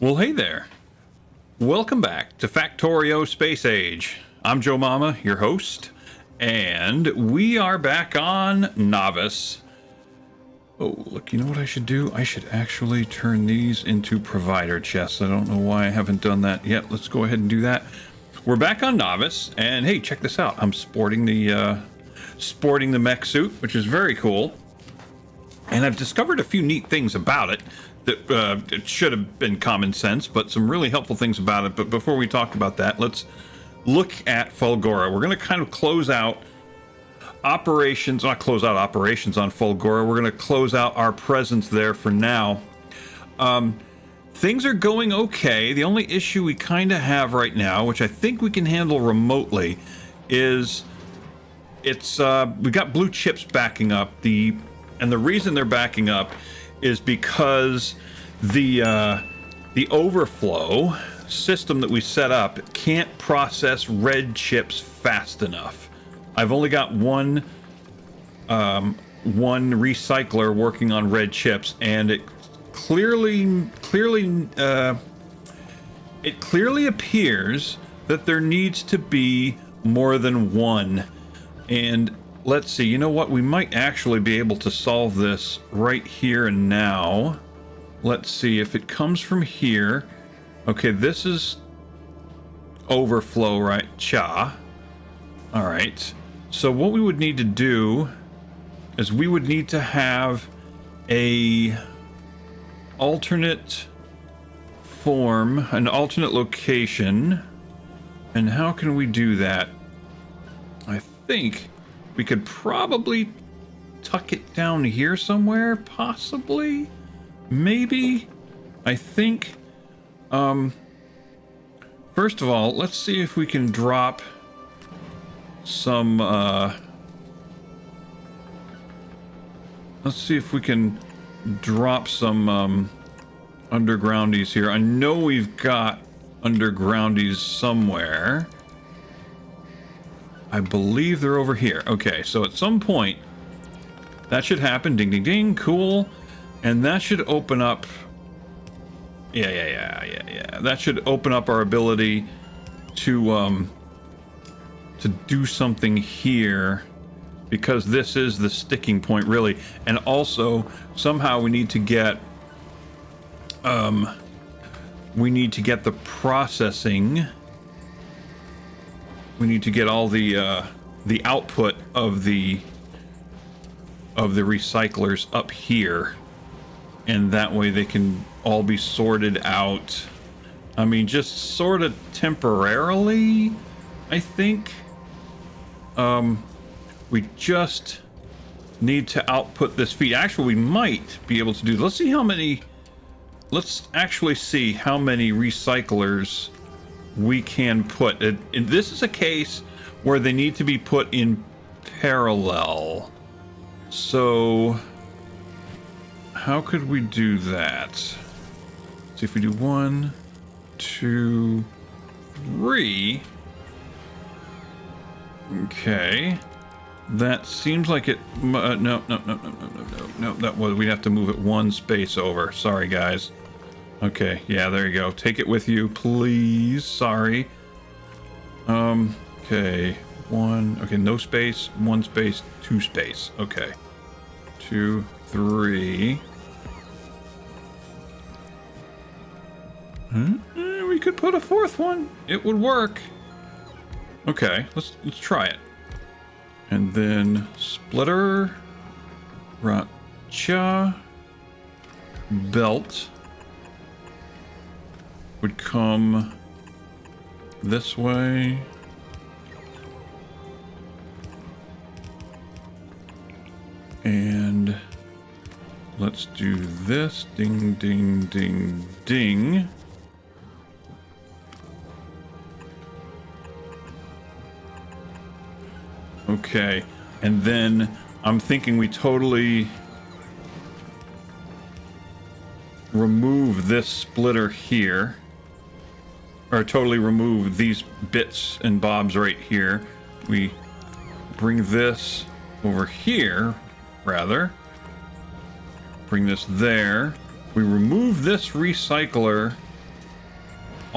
Well, hey there. Welcome back to Factorio Space Age. I'm Joe Mama, your host, and we are back on Novice. Oh, look, you know what I should do? I should actually turn these into provider chests. I don't know why I haven't done that yet. Let's go ahead and do that. We're back on Novice, and hey, check this out. I'm sporting the mech suit, which is very cool. And I've discovered a few neat things about it that it should have been common sense, but some really helpful things about it. But before we talk about that, let's look at Fulgora. We're going to kind of close out operations, not close out operations on Fulgora. We're going to close out our presence there for now. Things are going okay. The only issue we kind of have right now, which I think we can handle remotely, is we've got blue chips backing up. And the reason they're backing up is because the overflow system that we set up can't process red chips fast enough. I've only got one recycler working on red chips, and it clearly appears that there needs to be more than one. And let's see, you know what? We might actually be able to solve this right here and now. Let's see if it comes from here. Okay, this is overflow, right? Cha. All right. So what we would need to do is we would need to have a alternate form, an alternate location. And how can we do that? I think we could probably tuck it down here somewhere, possibly, maybe. I think, first of all, let's see if we can drop some, undergroundies here. I know we've got undergroundies somewhere. I believe they're over here. Okay, so at some point, that should happen. Ding, ding, ding. Cool. And that should open up... Yeah. That should open up our ability to do something here, because this is the sticking point, really. And also, somehow we need to get... the processing... We need to get all the output of the recyclers up here, and that way they can all be sorted out. I mean, just sort of temporarily, I think. We just need to output this feed. Actually, we might be able to do. Let's see how many. Let's actually see how many recyclers we can put. And this is a case where they need to be put in parallel. So how could we do that? See if we do 1, 2, 3. Okay, that seems like it. No. That was, we'd have to move it one space over. Sorry, guys. Okay, yeah, there you go. Take it with you, please. Sorry. Okay, 1. Okay, no space, 1 space, 2 space. Okay, 2, 3. We could put a 4th one. It would work. Okay, let's try it. And then splitter, racha, belt would come this way. And let's do this. Ding, ding, ding, ding. Okay, and then I'm thinking we totally remove this splitter here. Or totally remove these bits and bobs right here. We bring this over here, rather. Bring this there. We remove this recycler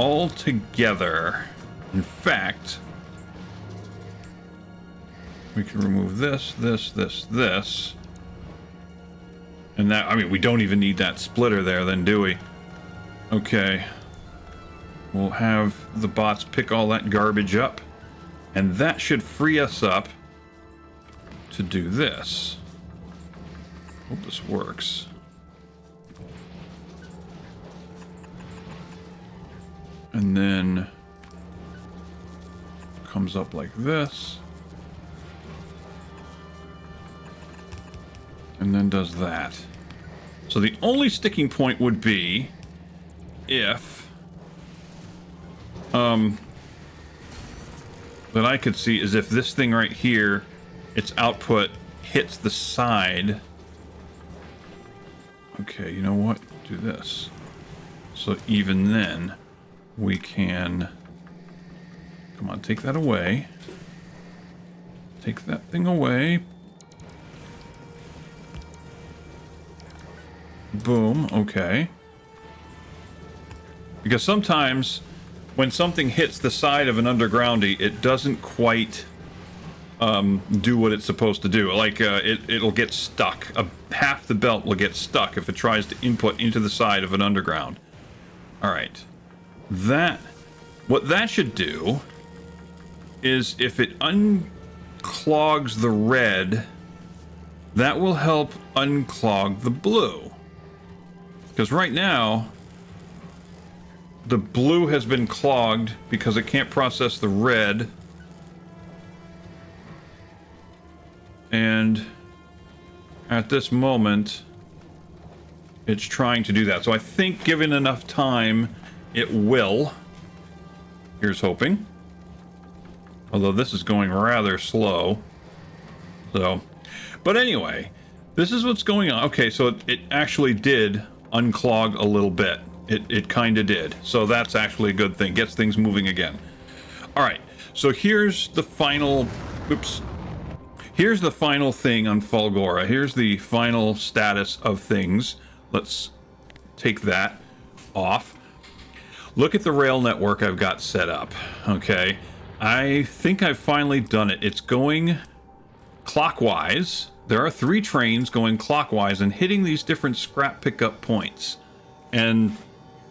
all together. In fact, we can remove this, this. And that, I mean, we don't even need that splitter there then, do we? Okay. We'll have the bots pick all that garbage up. And that should free us up to do this. Hope this works. And then comes up like this. And then does that. So the only sticking point would be if that I could see is if this thing right here, its output hits the side. Okay, you know what? Do this. So even then, we can... Come on, take that away. Take that thing away. Boom, okay. Because sometimes when something hits the side of an undergroundy, it doesn't quite do what it's supposed to do. Like, it'll get stuck. Half the belt will get stuck if it tries to input into the side of an underground. Alright. What that should do is if it unclogs the red, that will help unclog the blue. Because right now, the blue has been clogged because it can't process the red. And at this moment, it's trying to do that. So I think given enough time, it will. Here's hoping. Although this is going rather slow. So, but anyway, this is what's going on. Okay, so it actually did unclog a little bit. It kind of did. So that's actually a good thing. Gets things moving again. All right. So here's the final... Oops. Here's the final thing on Fulgora. Here's the final status of things. Let's take that off. Look at the rail network I've got set up. Okay. I think I've finally done it. It's going clockwise. There are 3 trains going clockwise and hitting these different scrap pickup points. And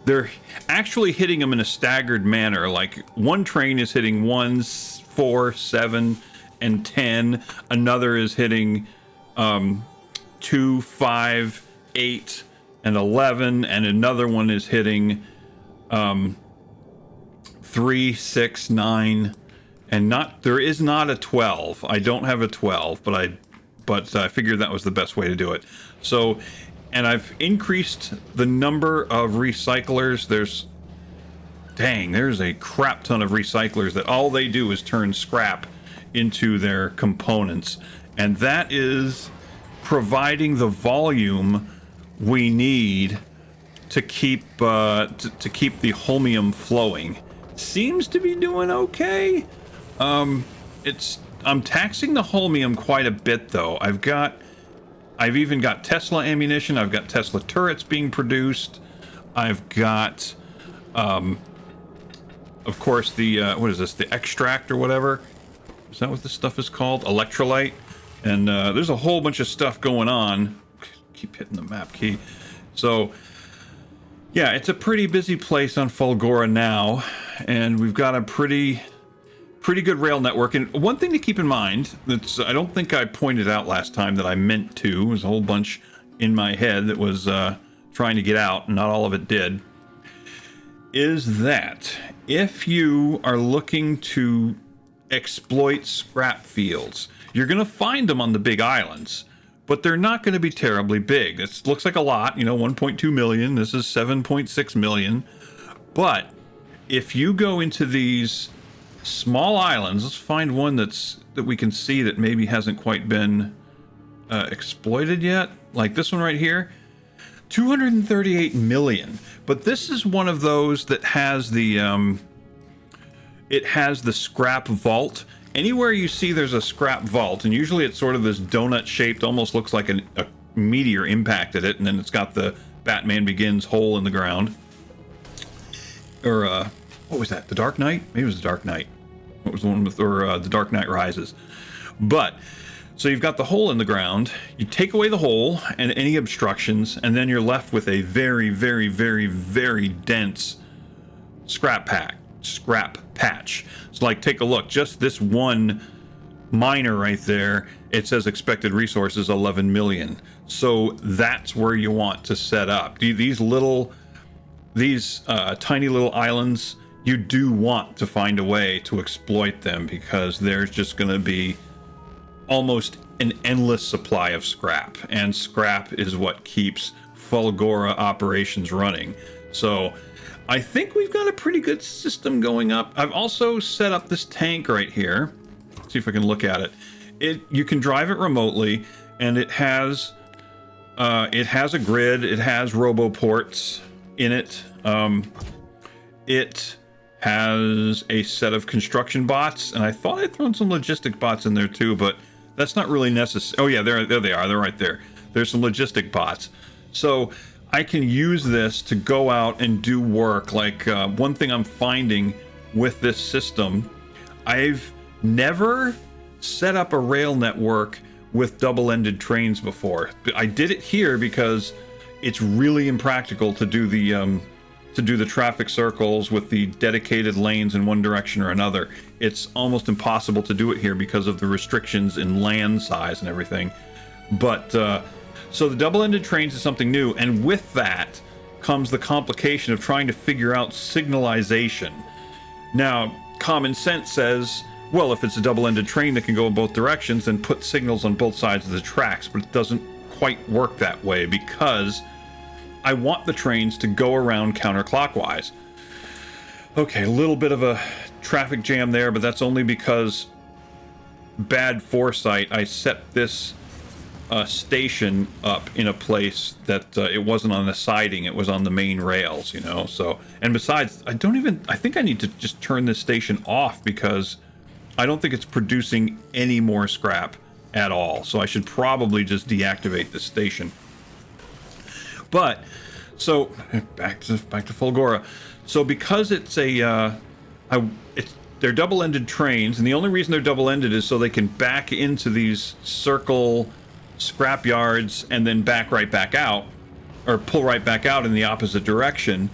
they're actually hitting them in a staggered manner. Like, one train is hitting 1, 4, 7, and 10. Another is hitting 2, 5, 8, and 11. And another one is hitting 3, 6, 9. And there is not a 12. I don't have a 12, but I figured that was the best way to do it. So, and I've increased the number of recyclers. There's a crap ton of recyclers that all they do is turn scrap into their components. And that is providing the volume we need to keep to keep the holmium flowing. Seems to be doing okay. I'm taxing the holmium quite a bit though. I've even got Tesla ammunition. I've got Tesla turrets being produced. I've got, of course, the what is this? The extract or whatever. Is that what this stuff is called? Electrolyte. And there's a whole bunch of stuff going on. Keep hitting the map key. So, yeah, it's a pretty busy place on Fulgora now, and we've got a pretty good rail network. And one thing to keep in mind, that's I don't think I pointed out last time that I meant to, there's a whole bunch in my head that was trying to get out, and not all of it did, is that if you are looking to exploit scrap fields, you're going to find them on the big islands, but they're not going to be terribly big. It looks like a lot, 1.2 million. This is 7.6 million. But if you go into these small islands, let's find one that we can see that maybe hasn't quite been exploited yet. Like this one right here, 238 million. But this is one of those that has the it has the scrap vault. Anywhere you see there's a scrap vault, and usually it's sort of this donut shaped, almost looks like a meteor impacted it, and then it's got the Batman Begins hole in the ground, or what was that? The Dark Knight? Maybe it was the Dark Knight. What was the one with, or The Dark Knight Rises? But so you've got the hole in the ground. You take away the hole and any obstructions, and then you're left with a very, very, very, very dense scrap patch. So like, take a look. Just this one miner right there, it says expected resources 11 million. So that's where you want to set up. These tiny little islands, you do want to find a way to exploit them, because there's just going to be almost an endless supply of scrap, and scrap is what keeps Fulgora operations running. So I think we've got a pretty good system going up. I've also set up this tank right here. Let's see if I can look at it. You can drive it remotely, and it has a grid. It has roboports in it. It has a set of construction bots, and I thought I'd thrown some logistic bots in there too, but that's not really necessary. Oh yeah, there they are. They're right there. There's some logistic bots. So I can use this to go out and do work. Like one thing I'm finding with this system, I've never set up a rail network with double-ended trains before. I did it here because it's really impractical to do the traffic circles with the dedicated lanes in one direction or another. It's almost impossible to do it here because of the restrictions in land size and everything. But so the double-ended trains is something new, and with that comes the complication of trying to figure out signalization. Now, common sense says, well, if it's a double-ended train that can go in both directions, then put signals on both sides of the tracks, but it doesn't quite work that way, because I want the trains to go around counterclockwise. Okay, a little bit of a traffic jam there, but that's only because bad foresight. I set this station up in a place that it wasn't on the siding, it was on the main rails, you know. So, and besides, I think I need to just turn this station off, because I don't think it's producing any more scrap at all. So I should probably just deactivate this station. But so back to Fulgora. So because it's they're double-ended trains, and the only reason they're double-ended is so they can back into these circle scrap yards and then back right back out, or pull right back out in the opposite direction.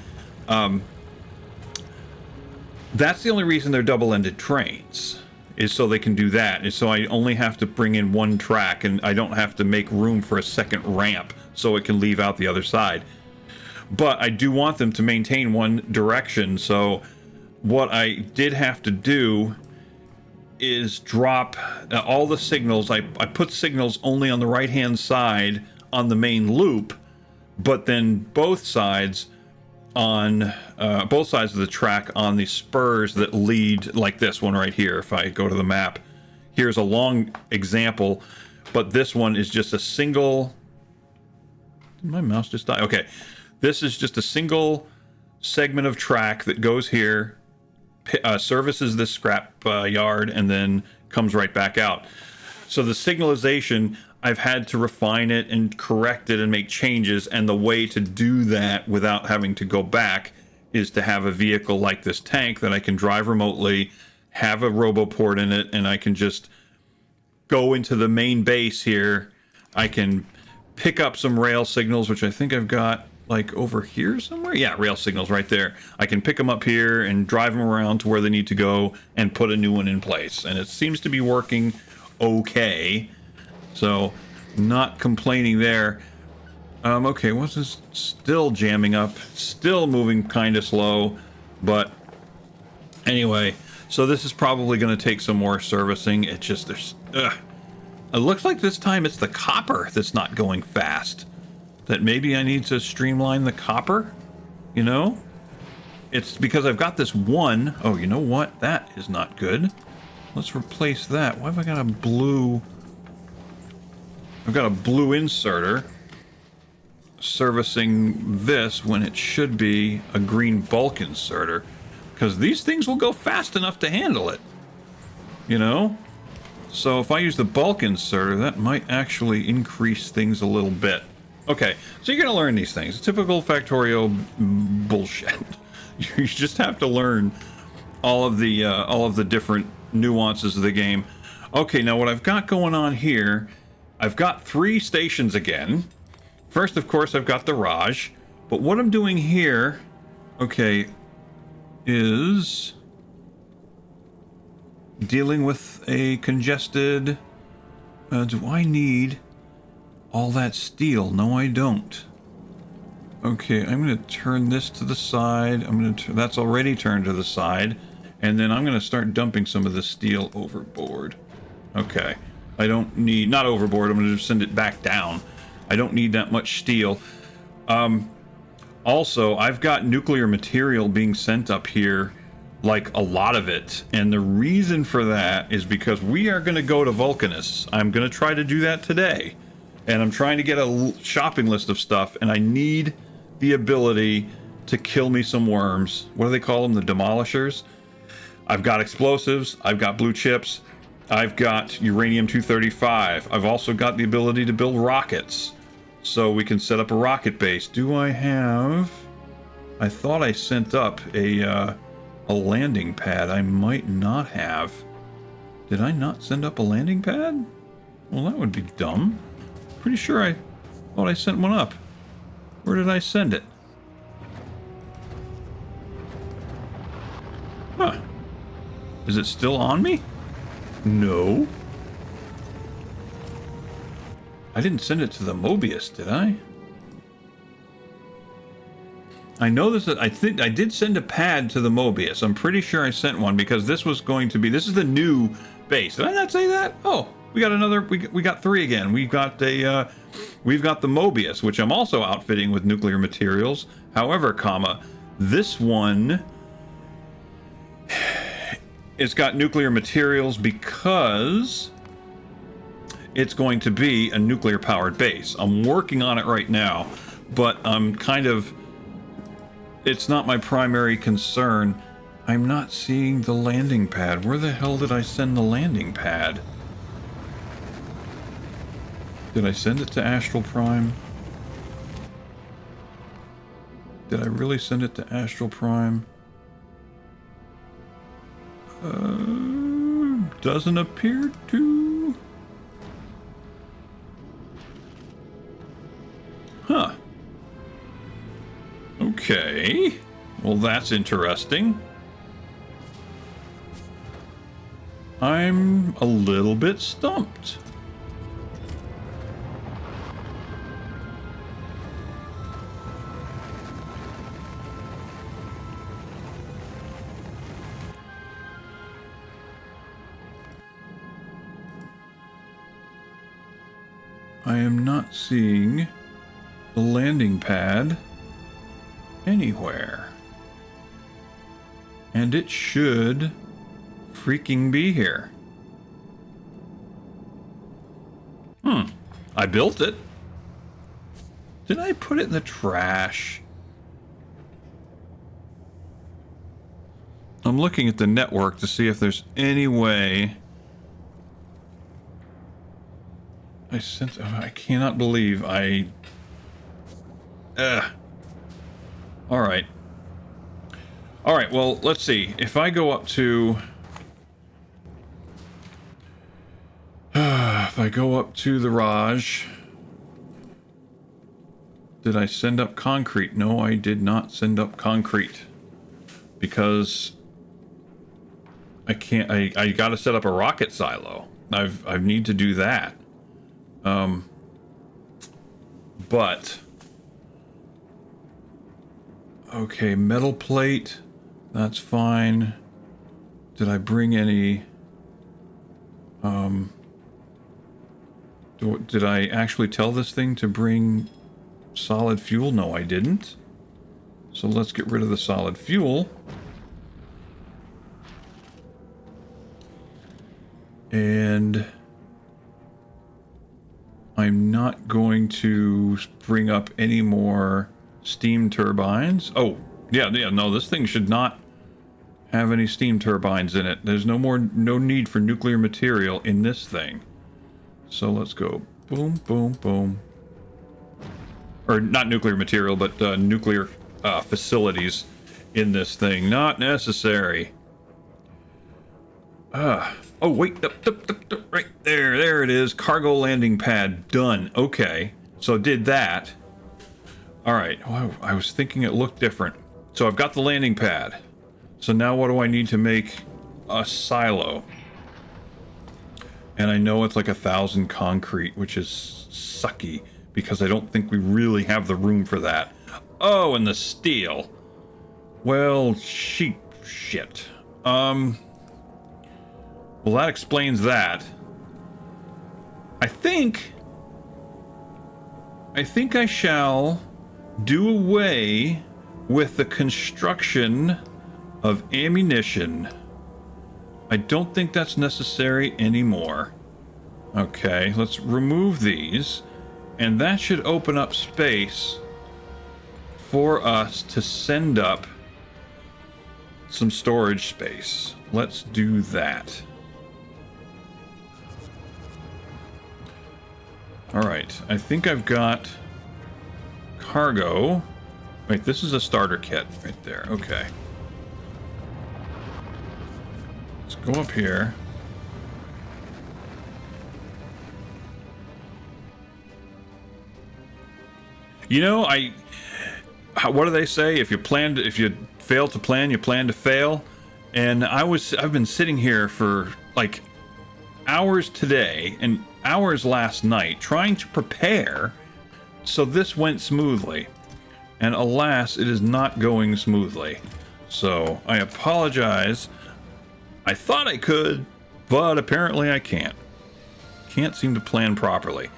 That's the only reason they're double-ended trains, is so they can do that. And so I only have to bring in one track, and I don't have to make room for a second ramp so it can leave out the other side. But I do want them to maintain one direction, so what I did have to do is drop all the signals. I put signals only on the right-hand side on the main loop, but then both sides of the track on the spurs that lead, like this one right here. If I go to the map, here's a long example, but this one is just a single. Did my mouse just die? Okay, this is just a single segment of track that goes here, services this scrap yard, and then comes right back out. So the signalization, I've had to refine it and correct it and make changes, and the way to do that without having to go back is to have a vehicle like this tank that I can drive remotely, have a roboport in it, and I can just go into the main base here. I can pick up some rail signals, which I think I've got like over here somewhere. Yeah, rail signals right there. I can pick them up here and drive them around to where they need to go and put a new one in place. And it seems to be working okay. So, not complaining there. Okay, what's this? Still jamming up. Still moving kind of slow. But anyway, so this is probably going to take some more servicing. It just, it looks like this time it's the copper that's not going fast. That maybe I need to streamline the copper, you know? It's because I've got this one. Oh, you know what? That is not good. Let's replace that. Why have I got a blue? I've got a blue inserter servicing this when it should be a green bulk inserter, because these things will go fast enough to handle it, you know? So if I use the bulk inserter, that might actually increase things a little bit. Okay, so you're going to learn these things. Typical Factorio bullshit. You just have to learn all of the different nuances of the game. Okay, now what I've got going on here, I've got 3 stations again. First, of course, I've got the Raj, but what I'm doing here, okay, is dealing with a congested... do I need all that steel? No, I don't. Okay, I'm going to turn this to the side. That's already turned to the side. And then I'm going to start dumping some of this steel overboard. Okay. I don't need... Not overboard, I'm going to just send it back down. I don't need that much steel. Also, I've got nuclear material being sent up here, like a lot of it. And the reason for that is because we are going to go to Vulcanus. I'm going to try to do that today. And I'm trying to get a shopping list of stuff, and I need the ability to kill me some worms. What do they call them? The demolishers? I've got explosives. I've got blue chips. I've got uranium-235. I've also got the ability to build rockets. So we can set up a rocket base. Do I have... I thought I sent up a landing pad. I might not have. Did I not send up a landing pad? Well, that would be dumb. Pretty sure I thought I sent one up. Where did I send it? Huh. Is it still on me? No. I didn't send it to the Mobius, did I? I know this. I think I did send a pad to the Mobius. I'm pretty sure I sent one because this was going to be... This is the new base. Did I not say that? Oh, we got another... We got 3 again. We've got a... We've got the Mobius, which I'm also outfitting with nuclear materials. However, this one... It's got nuclear materials because it's going to be a nuclear-powered base. I'm working on it right now, but I'm kind of... It's not my primary concern. I'm not seeing the landing pad. Where the hell did I send the landing pad? Did I send it to Astral Prime? Did I really send it to Astral Prime? Doesn't appear to. Huh. Okay. Well, that's interesting. I'm a little bit stumped. I am not seeing the landing pad anywhere. And it should freaking be here. I built it. Did I put it in the trash? I'm looking at the network to see if there's any way... I cannot believe I... Alright. Alright, well, let's see. If I go up to... if I go up to the Raj... Did I send up concrete? No, I did not send up concrete. Because... I can't... I gotta set up a rocket silo. I need to do that. But okay, metal plate, that's fine. Did I bring any did I actually tell this thing to bring solid fuel? No, I didn't. So let's get rid of the solid fuel. And I'm not going to bring up any more steam turbines. Oh, yeah, no, this thing should not have any steam turbines in it. There's no need for nuclear material in this thing. So let's go boom, boom, boom. Or not nuclear material, but nuclear facilities in this thing. Not necessary. Oh, wait. Right there. There it is. Cargo landing pad. Done. Okay. So did that. All right. Oh, I was thinking it looked different. So I've got the landing pad. So now what do I need to make a silo? And I know it's like 1,000 concrete, which is sucky because I don't think we really have the room for that. Oh, and the steel. Well, shit. Well, that explains that. I think I shall do away with the construction of ammunition. I don't think that's necessary anymore. Okay, let's remove these, and that should open up space for us to send up some storage space. Let's do that. All right, I think I've got cargo. Wait, this is a starter kit right there. Okay. Let's go up here. You know, what do they say? If you fail to plan, you plan to fail. And I've been sitting here for like hours today and hours last night trying to prepare so this went smoothly. And alas, it is not going smoothly. So I apologize. I thought I could, but apparently I can't. Can't seem to plan properly.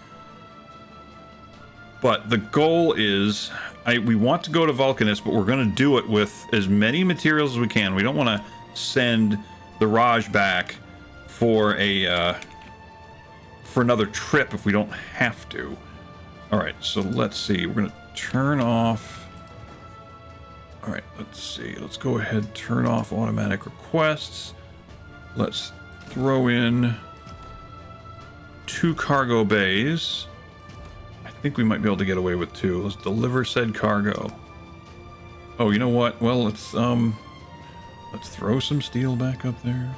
But the goal is, we want to go to Vulcanus, but we're going to do it with as many materials as we can. We don't want to send the Raj back for another trip if we don't have to. All right, so let's see. We're going to turn off. All right, let's see. Let's go ahead, turn off automatic requests. Let's throw in 2 cargo bays. I think we might be able to get away with 2. Let's deliver said cargo. Oh, you know what? Well, let's throw some steel back up there.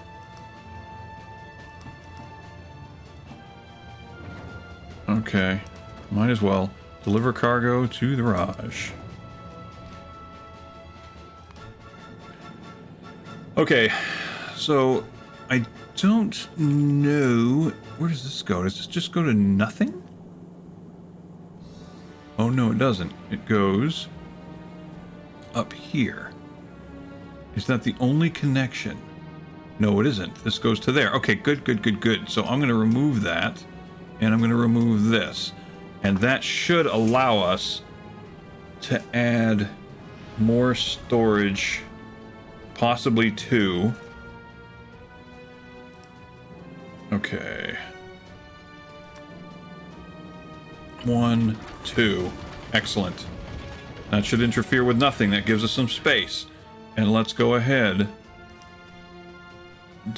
Okay, might as well deliver cargo to the Raj. Okay, so I don't know. Where does this go? Does this just go to nothing? Oh, no, it doesn't. It goes up here. Is that the only connection? No, it isn't. This goes to there. Okay, good. So I'm going to remove that, and I'm going to remove this. And that should allow us to add more storage, possibly 2. Okay. 1, 2. Excellent. That should interfere with nothing. That gives us some space. And let's go ahead.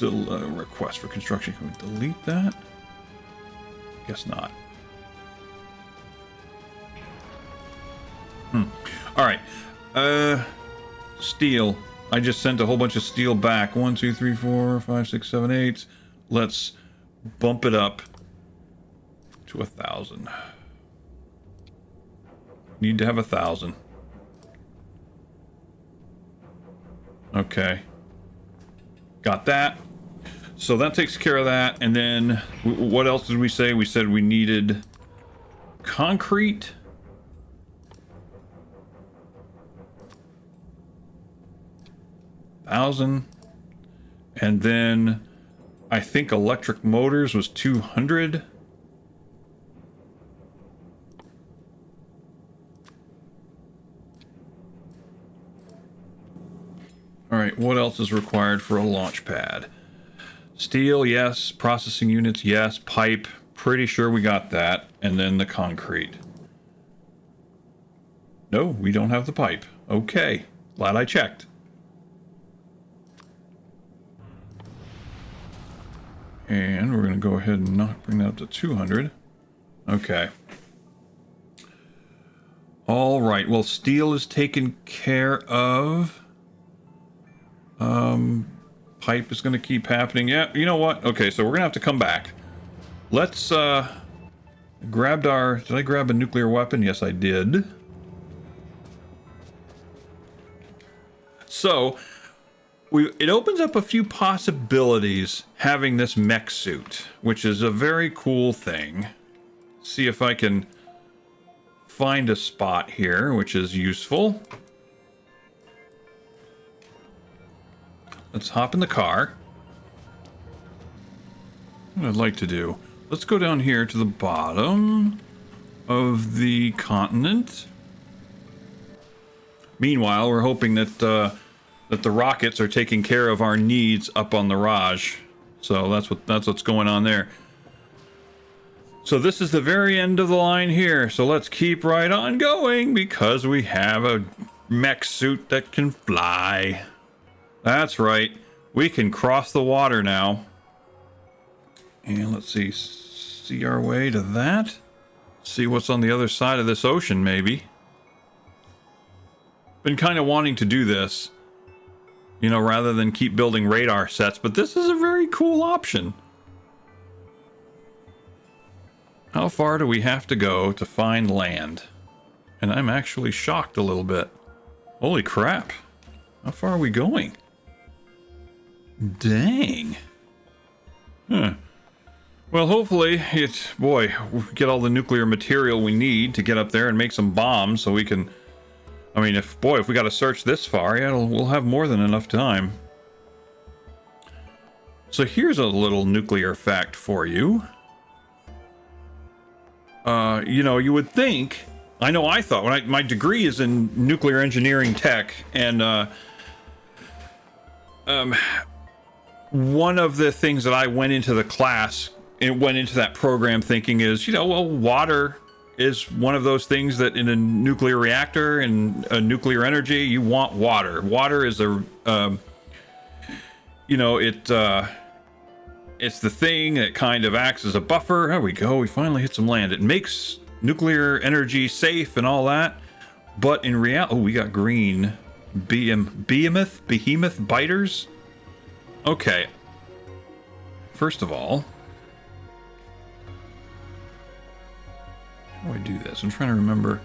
Request for construction. Can we delete that? Guess not. All right. Steel. I just sent a whole bunch of steel back. 1, 2, 3, 4, 5, 6, 7, 8. Let's bump it up to 1,000. Need to have 1,000. Okay. Got that. So that takes care of that. And then what else did we say? We said we needed concrete. $1,000. And then I think electric motors was 200. All right, what else is required for a launch pad? Steel, yes. Processing units, yes. Pipe, pretty sure we got that. And then the concrete. No, we don't have the pipe. Okay, glad I checked. And we're going to go ahead and not bring that up to 200. Okay. All right, well, steel is taken care of. Pipe is going to keep happening. Yeah, you know what? Okay, so we're going to have to come back. Let's, grabbed our... Did I grab a nuclear weapon? Yes, I did. So, it opens up a few possibilities having this mech suit, which is a very cool thing. See if I can find a spot here, which is useful. Let's hop in the car. What I'd like to do, let's go down here to the bottom of the continent. Meanwhile, we're hoping that that the rockets are taking care of our needs up on the Raj. So that's what's going on there. So this is the very end of the line here. So let's keep right on going because we have a mech suit that can fly. That's right. We can cross the water now. And let's see our way to that. See what's on the other side of this ocean, maybe. Been kind of wanting to do this, you know, rather than keep building radar sets, but this is a very cool option. How far do we have to go to find land? And I'm actually shocked a little bit. Holy crap. How far are we going? Dang. Huh. Well, hopefully we get all the nuclear material we need to get up there and make some bombs so we can... I mean, if we got to search this far, yeah, we'll have more than enough time. So here's a little nuclear fact for you. You know, you would think... I know I thought, my degree is in nuclear engineering tech, and one of the things that I went into the class, it went into that program thinking is, you know, well, water is one of those things that in a nuclear reactor and a nuclear energy, you want water. Water is a, you know, it's the thing that kind of acts as a buffer. There we go. We finally hit some land. It makes nuclear energy safe and all that. But in reality, oh, we got green behemoth biters. Okay. First of all, how do I do this? I'm trying to remember.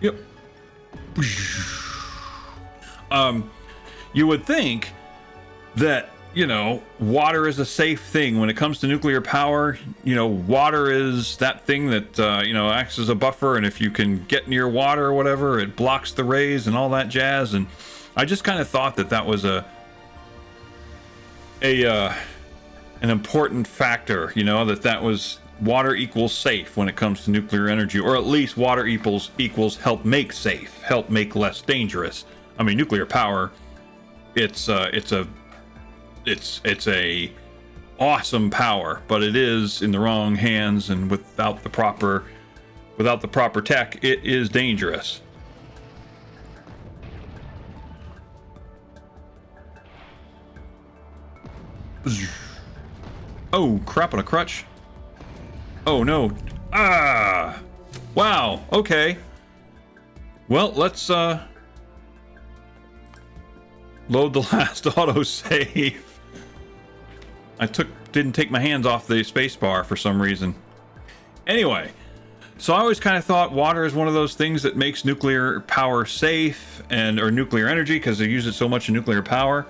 Yep. You would think that, you know, water is a safe thing when it comes to nuclear power. You know, water is that thing that, you know, acts as a buffer, and if you can get near water or whatever, it blocks the rays and all that jazz. And I just kind of thought that that was an important factor, you know, that was water equals safe when it comes to nuclear energy, or at least water equals help make safe, help make less dangerous. I mean, nuclear power, it's a awesome power, but it is in the wrong hands and without the proper tech, it is dangerous. Oh, crap on a crutch. Oh no. Ah! Wow, okay. Well, let's load the last autosave. I didn't take my hands off the spacebar for some reason. Anyway, so I always kind of thought water is one of those things that makes nuclear power safe, or nuclear energy, because they use it so much in nuclear power.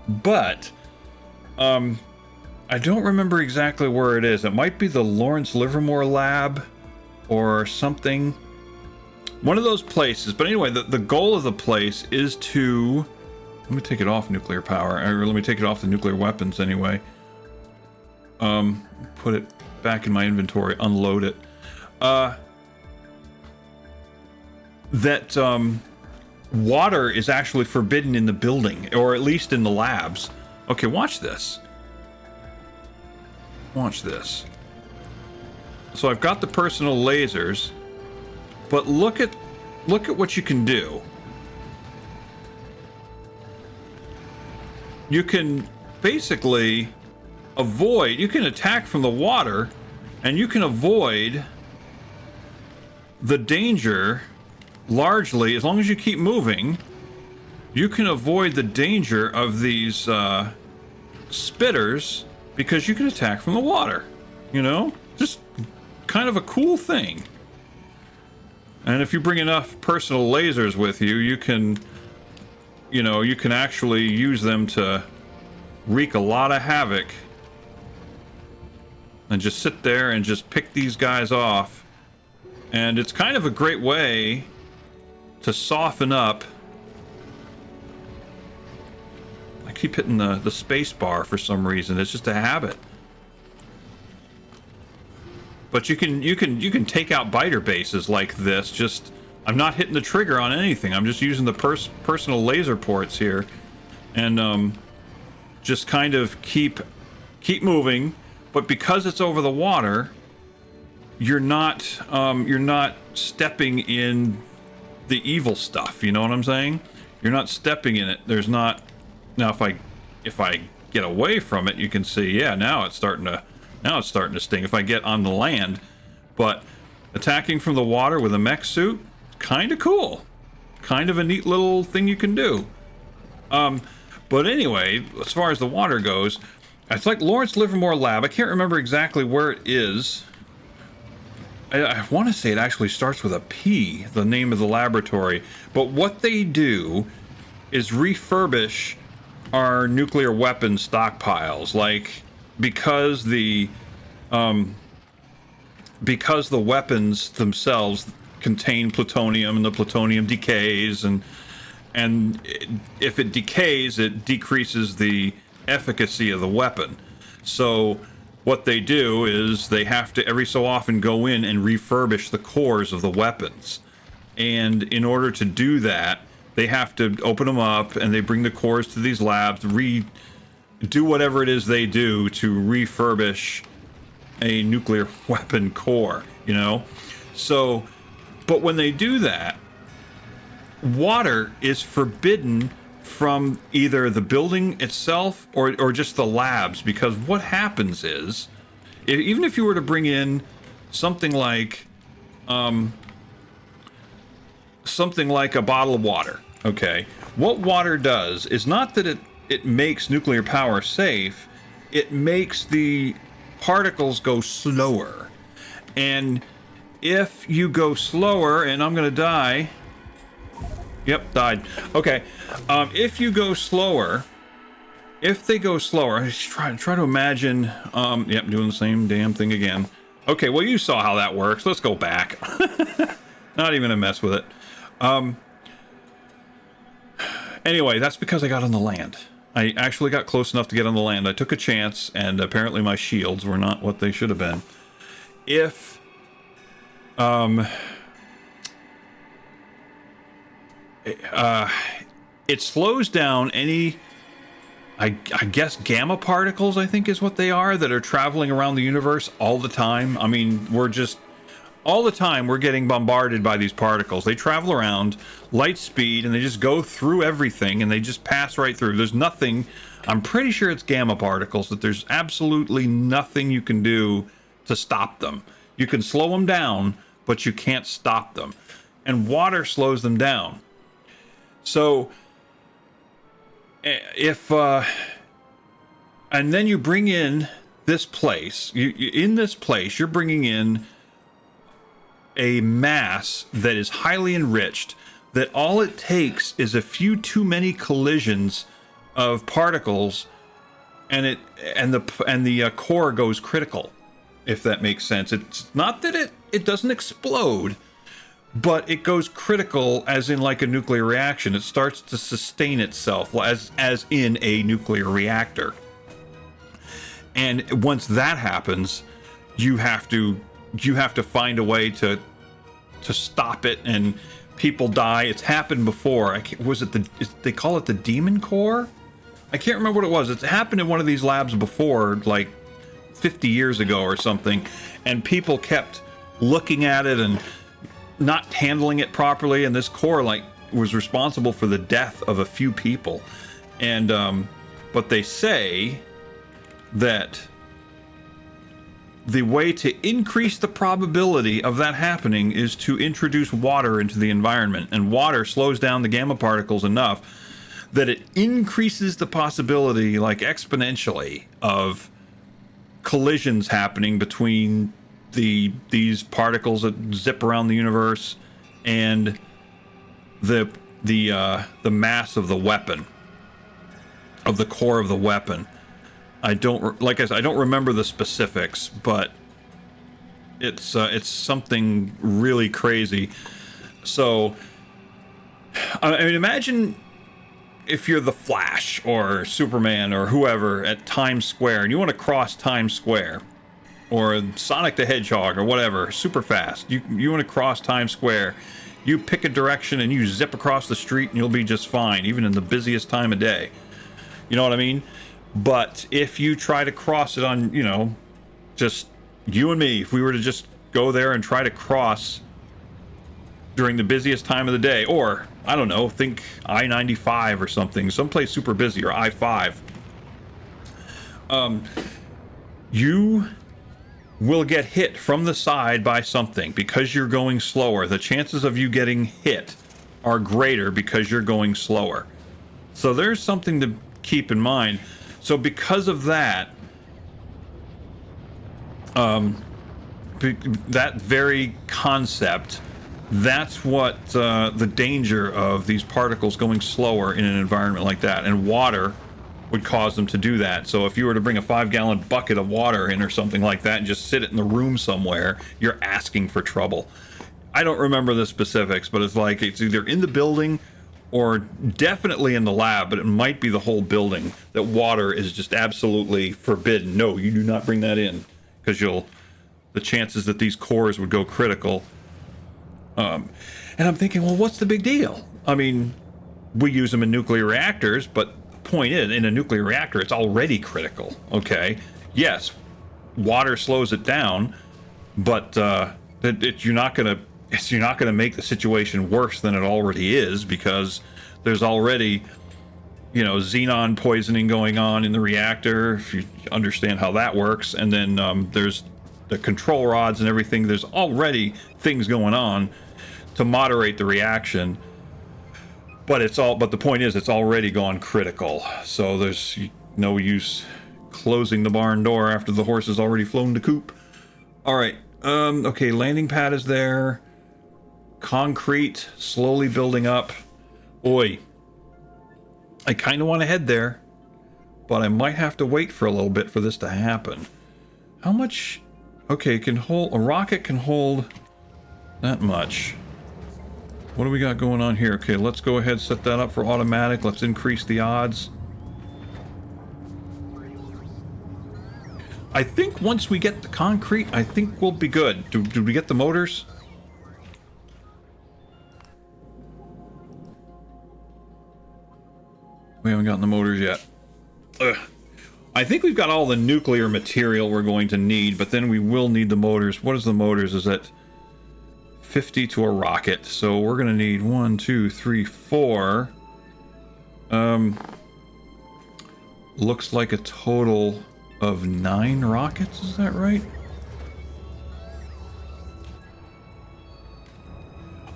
But I don't remember exactly where it is. It might be the Lawrence Livermore lab or something. One of those places. But anyway, the goal of the place is to... Let me take it off nuclear power. Or let me take it off the nuclear weapons anyway. Put it back in my inventory. Unload it. Water is actually forbidden in the building. Or at least in the labs. Okay, watch this. Watch this. So I've got the personal lasers, but look at what you can do. You can basically avoid, you can attack from the water, and you can avoid the danger, largely, as long as you keep moving, you can avoid the danger of these spitters because you can attack from the water. You know? Just kind of a cool thing. And if you bring enough personal lasers with you, you can actually use them to wreak a lot of havoc. And just sit there and just pick these guys off. And it's kind of a great way to soften up. I keep hitting the space bar for some reason. It's just a habit. But you can take out biter bases like this. Just, I'm not hitting the trigger on anything. I'm just using the personal laser ports here, and just kind of keep moving. But because it's over the water, you're not stepping in the evil stuff. You know what I'm saying? You're not stepping in it. There's not. Now if I get away from it, you can see, yeah, now it's starting to sting if I get on the land. But attacking from the water with a mech suit, kind of cool. Kind of a neat little thing you can do. But anyway, as far as the water goes, it's like Lawrence Livermore Lab. I can't remember exactly where it is. I want to say it actually starts with a P, the name of the laboratory. But what they do is refurbish our nuclear weapon stockpiles. Like, because the weapons themselves contain plutonium, and the plutonium decays, and if it decays, it decreases the efficacy of the weapon. So what they do is they have to every so often go in and refurbish the cores of the weapons. And in order to do that, they have to open them up, and they bring the cores to these labs, do whatever it is they do to refurbish a nuclear weapon core, you know? So, but when they do that, water is forbidden from either the building itself or just the labs, because what happens is, even if you were to bring in something like a bottle of water, okay, what water does is not that it makes nuclear power safe, it makes the particles go slower. And if you go slower, and I'm gonna die. Yep, died. Okay. If you go slower, if they go slower, just try to imagine. Yep, doing the same damn thing again. Okay, well, you saw how that works. Let's go back. Not even gonna mess with it. Anyway, that's because I got on the land. I actually got close enough to get on the land. I took a chance, and apparently my shields were not what they should have been. If it slows down any, I guess, gamma particles, I think is what they are, that are traveling around the universe all the time. I mean, all the time we're getting bombarded by these particles. They travel around light speed, and they just go through everything, and they just pass right through. There's nothing, I'm pretty sure it's gamma particles, that there's absolutely nothing you can do to stop them. You can slow them down, but you can't stop them. And water slows them down. So if and then you bring in this place, in this place you're bringing in a mass that is highly enriched, that all it takes is a few too many collisions of particles, and the core goes critical, if that makes sense. It's not that it doesn't explode, but it goes critical, as in like a nuclear reaction. It starts to sustain itself as in a nuclear reactor. And once that happens, you have to find a way to stop it, and people die. It's happened before. They call it the demon core? I can't remember what it was. It's happened in one of these labs before, like 50 years ago or something, and people kept looking at it and not handling it properly, and this core was responsible for the death of a few people. And but they say that the way to increase the probability of that happening is to introduce water into the environment, and water slows down the gamma particles enough that it increases the possibility, like exponentially, of collisions happening between these particles that zip around the universe and the mass of the weapon, of the core of the weapon. Like I said, I don't remember the specifics, but it's something really crazy. So, I mean, imagine if you're the Flash or Superman or whoever at Times Square, and you want to cross Times Square, or Sonic the Hedgehog or whatever, super fast. You want to cross Times Square. You pick a direction and you zip across the street, and you'll be just fine, even in the busiest time of day. You know what I mean? But if you try to cross it on, you know, just you and me, if we were to just go there and try to cross during the busiest time of the day, or, I don't know, think I-95 or something, someplace super busy, or I-5, you will get hit from the side by something because you're going slower. The chances of you getting hit are greater because you're going slower. So there's something to keep in mind. So because of that, that very concept, that's what the danger of these particles going slower in an environment like that. And water would cause them to do that. So if you were to bring a 5-gallon bucket of water in or something like that and just sit it in the room somewhere, you're asking for trouble. I don't remember the specifics, but it's like it's either in the building or definitely in the lab, but it might be the whole building, that water is just absolutely forbidden. No, you do not bring that in, because the chances that these cores would go critical. And I'm thinking, well, what's the big deal? I mean, we use them in nuclear reactors, but the point is, in a nuclear reactor, it's already critical, okay? Yes, water slows it down, but you're not gonna make the situation worse than it already is, because there's already, you know, xenon poisoning going on in the reactor, if you understand how that works. And then there's the control rods and everything. There's already things going on to moderate the reaction, but the point is, it's already gone critical. So there's no use closing the barn door after the horse has already flown the coop. All right. Okay, landing pad is there. Concrete slowly building up. Oi, I kind of want to head there, but I might have to wait for a little bit for this to happen. How much? Okay, a rocket can hold that much. What do we got going on here? Okay, let's go ahead, set that up for automatic. Let's increase the odds. I think once we get the concrete, I think we'll be good. Did we get the motors? We haven't gotten the motors yet. Ugh. I think we've got all the nuclear material we're going to need, but then we will need the motors. What is the motors? Is it 50 to a rocket? So we're going to need 1, 2, 3, 4. Looks like a total of 9 rockets. Is that right?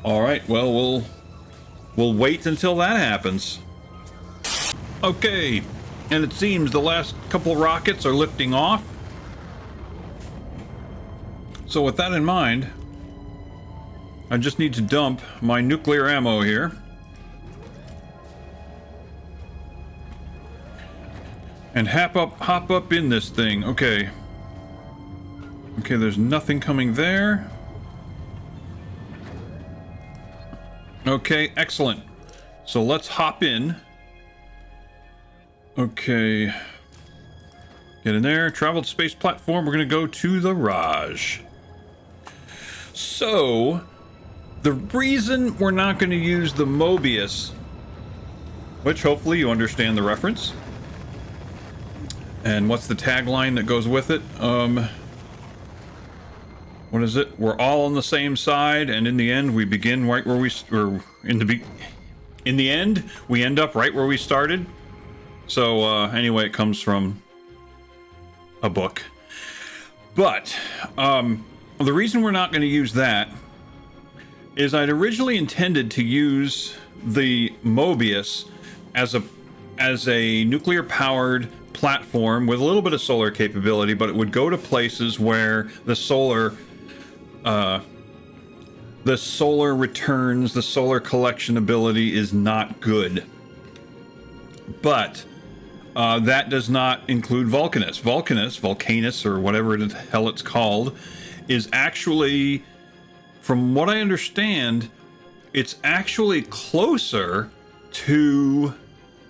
All right. Well, we'll wait until that happens. Okay, and it seems the last couple rockets are lifting off. So with that in mind, I just need to dump my nuclear ammo here. And hop up in this thing. Okay. Okay, there's nothing coming there. Okay, excellent. So let's hop in. Okay. Get in there. Traveled space platform. We're going to go to the Raj. So, the reason we're not going to use the Mobius, which hopefully you understand the reference, and what's the tagline that goes with it? What is it? We're all on the same side, and in the end, we begin right where in the end, we end up right where we started. So, anyway, it comes from a book. But the reason we're not going to use that is I'd originally intended to use the Mobius as a nuclear powered platform with a little bit of solar capability, but it would go to places where the solar returns, the solar collection ability is not good. But that does not include Vulcanus. Vulcanus, or whatever the hell it's called, is actually, from what I understand, it's actually closer to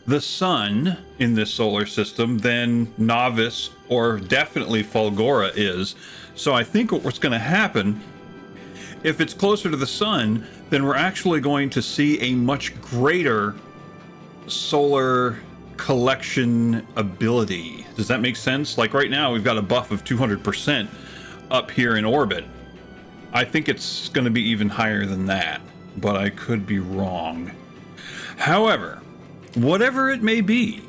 the sun in this solar system than Novice or definitely Fulgora is. So I think what's going to happen, if it's closer to the sun, then we're actually going to see a much greater solar collection ability. Does that make sense? Like right now, we've got a buff of 200% up here in orbit. I think it's going to be even higher than that, but I could be wrong. However, whatever it may be,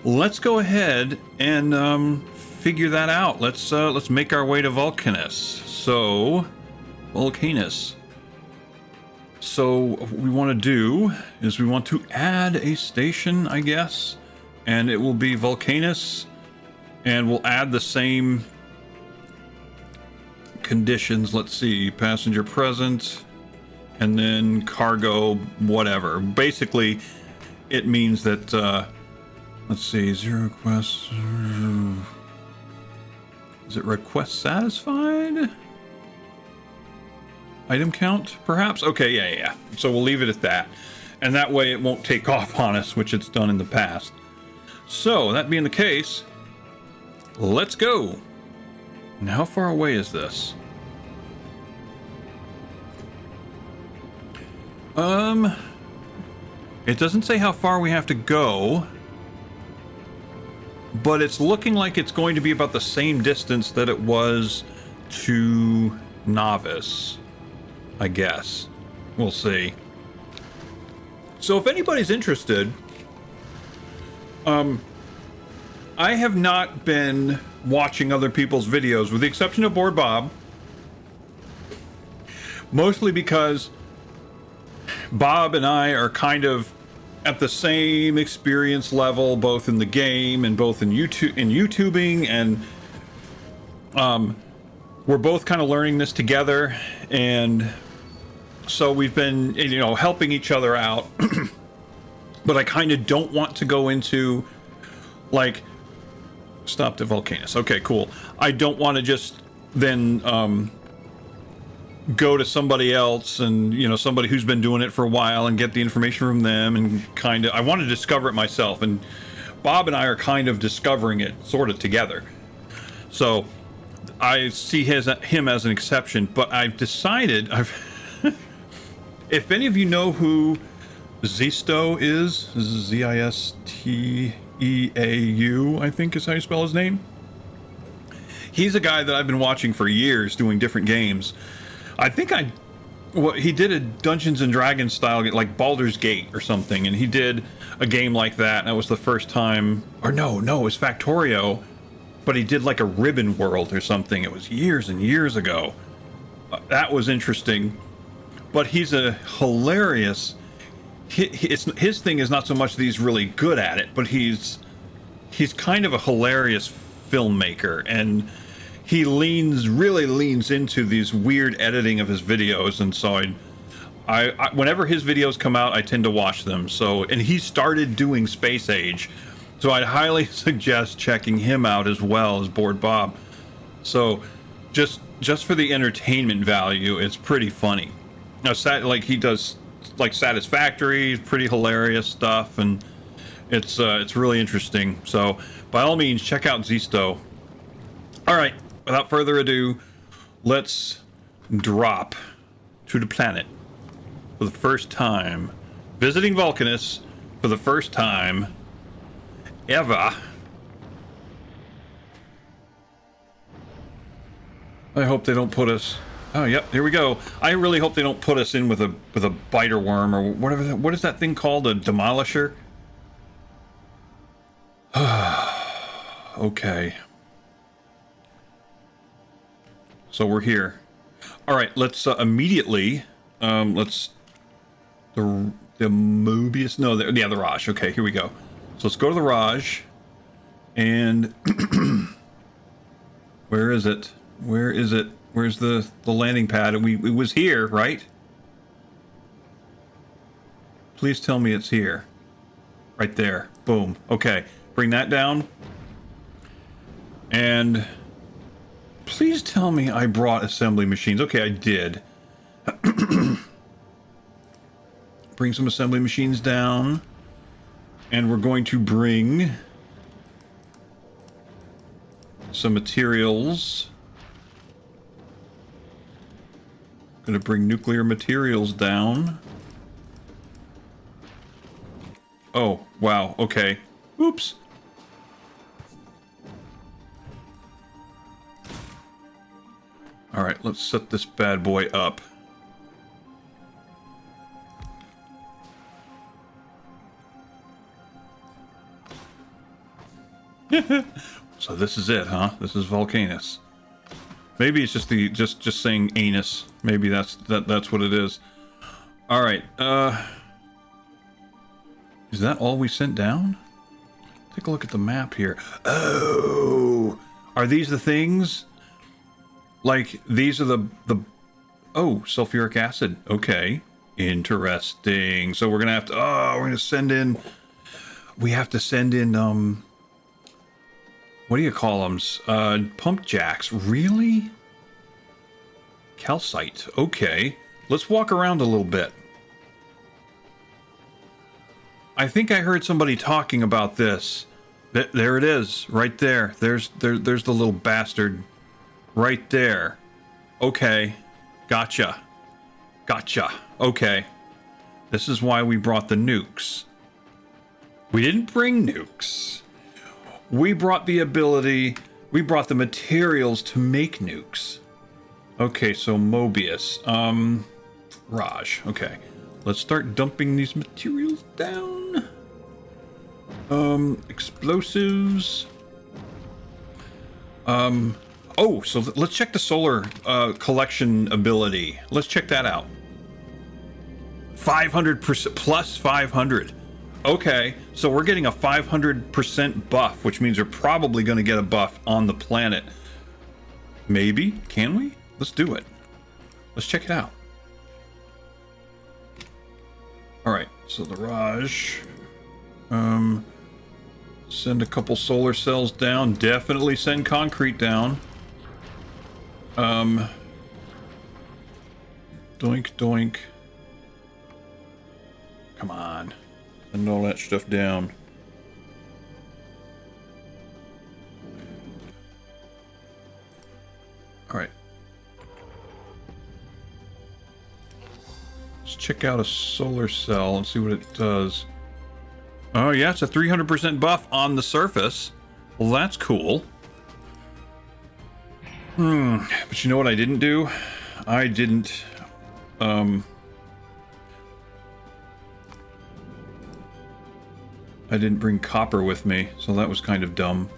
let's go ahead and figure that out. Let's make our way to Vulcanus. So, Vulcanus. So what we want to do is we want to add a station, I guess, and it will be Vulcanus, and we'll add the same conditions. Let's see, passenger present, and then cargo, whatever. Basically, it means that, let's see, 0 requests. Is it request satisfied? Item count, perhaps? Okay, yeah. So we'll leave it at that. And that way it won't take off on us, which it's done in the past. So, that being the case, let's go. And how far away is this? It doesn't say how far we have to go, but it's looking like it's going to be about the same distance that it was to Novice, I guess. We'll see. So if anybody's interested, I have not been watching other people's videos, with the exception of Board Bob, mostly because Bob and I are kind of at the same experience level, both in the game and both in YouTubing, and we're both kind of learning this together, and so we've been, helping each other out. But I kind of don't want to go into, like, stop the Vulcanus. Okay, cool. I don't want to just then go to somebody else and, somebody who's been doing it for a while and get the information from them, and I want to discover it myself. And Bob and I are kind of discovering it sort of together. So I see him as an exception, but I've decided, if any of you know who Zisto is, Zisteau, I think is how you spell his name. He's a guy that I've been watching for years doing different games. I think he did a Dungeons and Dragons style, like Baldur's Gate or something, and he did a game like that, and that was the first time, or no, it was Factorio, but he did like a Ribbon World or something. It was years and years ago. That was interesting, but he's a hilarious, his thing is not so much that he's really good at it, but he's kind of a hilarious filmmaker, and he really leans into these weird editing of his videos, and so I whenever his videos come out, I tend to watch them. So, and he started doing Space Age, so I'd highly suggest checking him out as well as Board Bob. So, just for the entertainment value, it's pretty funny. Now, like he does like Satisfactory, pretty hilarious stuff, and it's really interesting. So, by all means, check out Zisto. All right. Without further ado, let's drop to the planet for the first time. Visiting Vulcanus for the first time ever. I hope they don't put us... Oh, yep, here we go. I really hope they don't put us in with a biter worm or whatever. What is that thing called? A demolisher? Okay. So we're here. All right, let's immediately, let's, the Mobius, no, yeah, the Raj. Okay, here we go. So let's go to the Raj, and where is it? Where is it? Where's the landing pad? It was here, right? Please tell me it's here. Right there. Boom. Okay, bring that down. And please tell me I brought assembly machines. Okay, I did. Bring some assembly machines down. And we're going to bring some materials. Going to bring nuclear materials down. Oh, wow. Okay. Oops. All right, let's set this bad boy up. So this is it, huh? This is Vulcanus. Maybe it's just the just saying anus. Maybe that's what it is. All right. Is that all we sent down? Take a look at the map here. Oh, are these the things? Like these are the oh, sulfuric acid. Okay, interesting. So we're gonna have to. Oh, we're gonna send in. We have to send in what do you call them? Pump jacks. Really? Calcite. Okay. Let's walk around a little bit. I think I heard somebody talking about this. There it is, right there. There's the little bastard, right there. Okay, gotcha. Okay, this is why we brought the nukes. We didn't bring nukes. We brought the ability. We brought the materials to make nukes. Okay, so Mobius, Raj. Okay. Let's start dumping these materials down. Explosives. Oh, so let's check the solar collection ability. Let's check that out. 500% plus 500. Okay, so we're getting a 500% buff, which means we're probably going to get a buff on the planet. Maybe? Can we? Let's do it. Let's check it out. Alright, so the Raj. Send a couple solar cells down. Definitely send concrete down. Doink, doink. Come on. Send all that stuff down. Alright. Let's check out a solar cell and see what it does. Oh yeah, it's a 300% buff on the surface. Well, that's cool. But you know what I didn't do? I didn't, I didn't bring copper with me, so that was kind of dumb.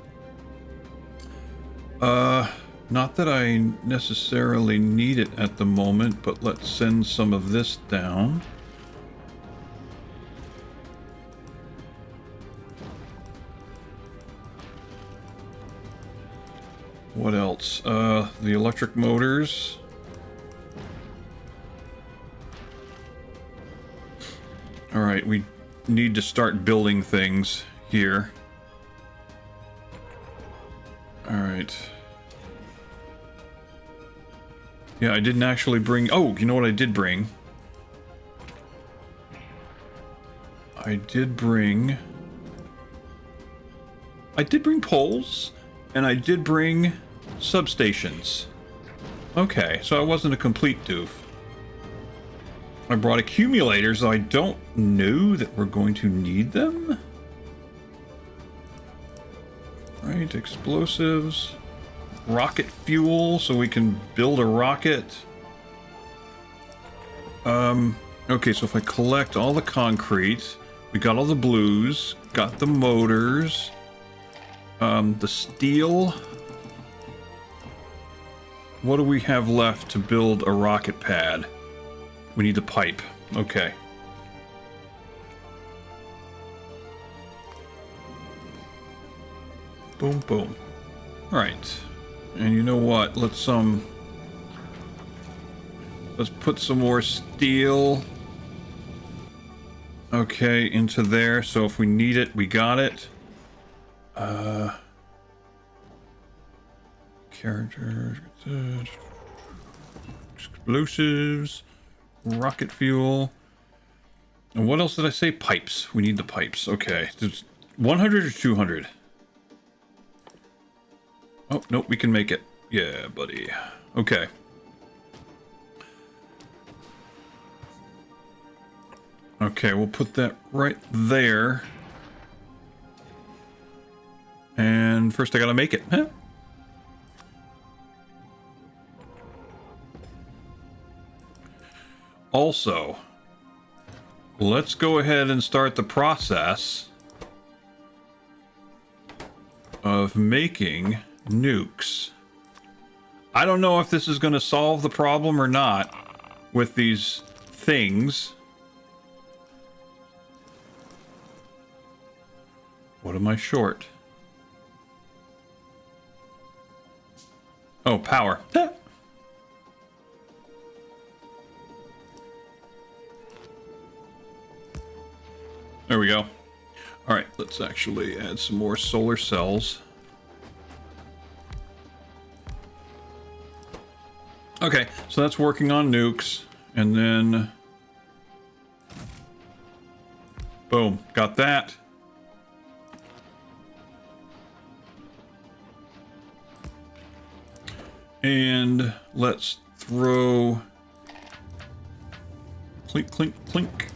Not that I necessarily need it at the moment, but let's send some of this down. What else? The electric motors. All right, we need to start building things here. All right. Yeah, I didn't actually bring... Oh, you know what I did bring? I did bring poles, and I did bring substations. Okay, so I wasn't a complete doof. I brought accumulators, though I don't know that we're going to need them. Right, explosives. Rocket fuel, so we can build a rocket. Okay, so if I collect all the concrete, we got all the blues, got the motors, the steel. What do we have left to build a rocket pad? We need the pipe. Okay. Boom, boom. All right. And you know what? Let's put some more steel. Okay, into there. So if we need it, we got it. Characters, explosives, rocket fuel. And what else did I say? Pipes. We need the pipes. Okay. There's 100 or 200? Oh, nope, we can make it. Yeah, buddy. Okay. Okay, we'll put that right there. And first I gotta make it. Huh? Also, let's go ahead and start the process of making nukes. I don't know if this is going to solve the problem or not with these things. What am I short? Oh, power. There we go. All right, let's actually add some more solar cells. Okay, so that's working on nukes, and then boom, got that. And let's throw clink, clink, clink.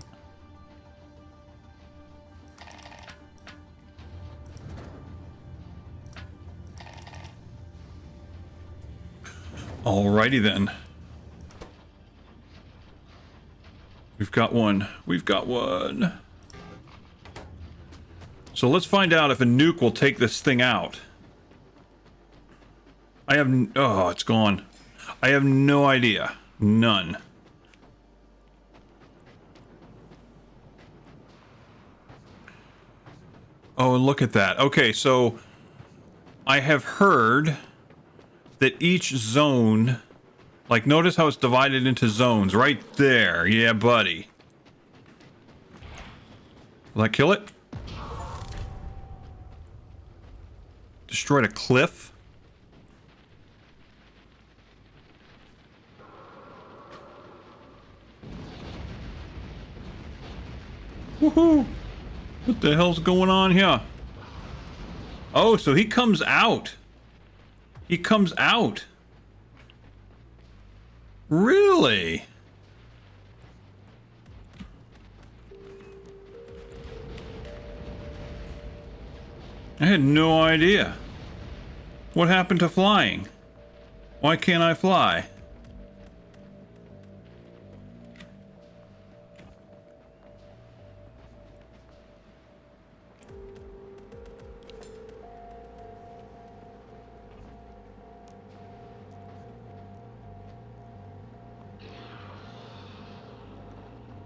Alrighty then. We've got one. We've got one. So let's find out if a nuke will take this thing out. I have... Oh, it's gone. I have no idea. None. Oh, and look at that. Okay, so I have heard that each zone, like, notice how it's divided into zones right there. Yeah, buddy. Will that kill it? Destroyed a cliff? Woohoo! What the hell's going on here? Oh, so he comes out. He comes out. Really? I had no idea. What happened to flying? Why can't I fly?